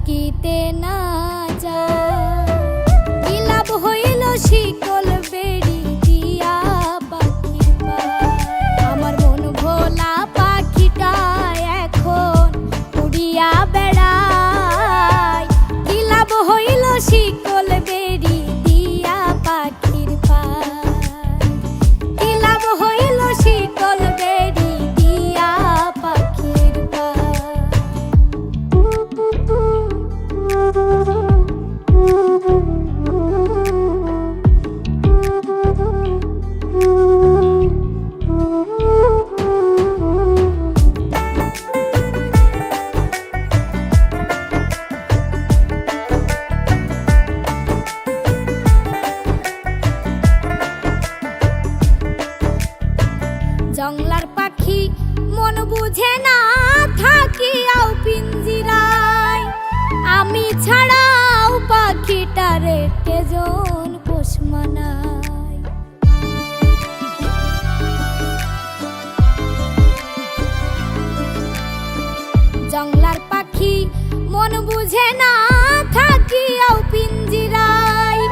থাকিতে না যায়। কি লাভ হইল শিকল বেড়ি দিয়া পাখির পায়। আমার মন ভোলা পাখিটা এখন উড়িয়া বেড়ায়। কি লাভ হইল শিকল বেড়ি দিয়া পাখির পায়। কি লাভ হইল শিকল বেড়ি দিয়া পাখির পায়। জংলার পাখি মন বুঝে না থাকিয়াও পিঞ্জিরায়। আমি ছাড়াও পাখিটারে কেজন পোষ মানায়। জংলার পাখি মন বুঝে না থাকিয়াও পিঞ্জিরায়।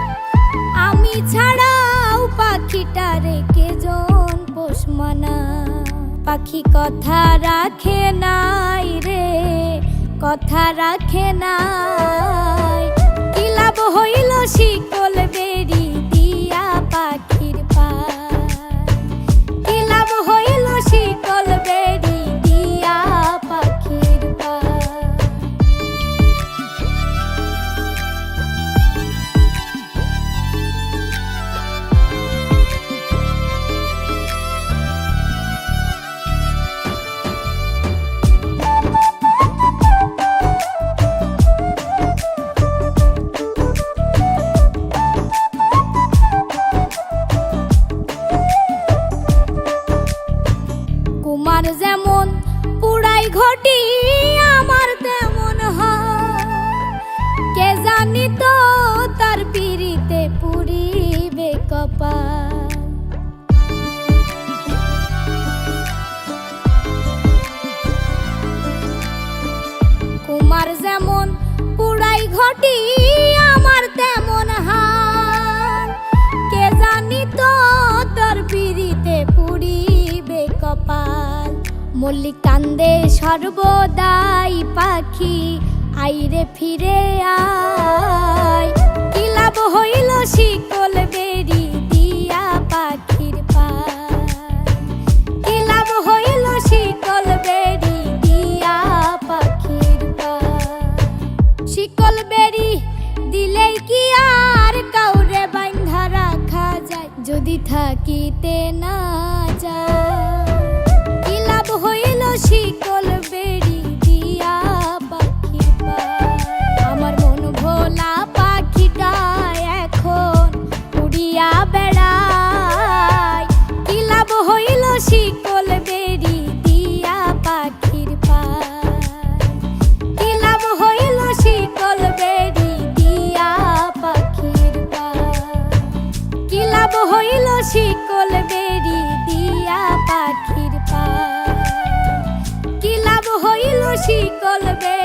আমি ছাড়াও পাখিটারে কেজন পোষ মানায়। পাখি কথা রাখে নাই রে, কথা রাখে নাই। কি লাভ হইল শিকল বেড়ি দিয়া পাখির পায়। কি লাভ হইল শিকল বেড়ি দিয়া পাখির পায়। কুমার যেমন পুড়াই ঘটি আমার তেমন হয়। কে জানি তো তার পিড়িতে পুড়িবে কপাল। কুমার যেমন পুড়াই ঘটি আমার তেমন হয়। কে জানি তো তার পিড়িতে পুড়িবে কপাল। মল্লিক কান্দে সর্বদাই পাখি আইরে ফিরে আয়। কি লাভ হইল শিকল বেড়ি দিয়া পাখির পায়। কি লাভ হইল শিকল বেড়ি দিয়া পাখির পায়। শিকল বেড়ি দিলেই কি আর কাউরে বাঁধা রাখা যায়। যদি থাকিতে না যায়। কি লাভ হইল শিকল বেড়ি দিয়া পাখির পায়। আমার মন ভোলা পাখিটা এখন উড়িয়া বেড়ায়। কি লাভ হইল শিকল বেড়ি দিয়া পাখির পায়। কি লাভ হইল শিকল বেড়ি দিয়া পাখির পায়। কি লাভ হইল শিকল বেড়ি দিয়া পাখির পায়। কি লাভ হইল শিকল বেড়ি।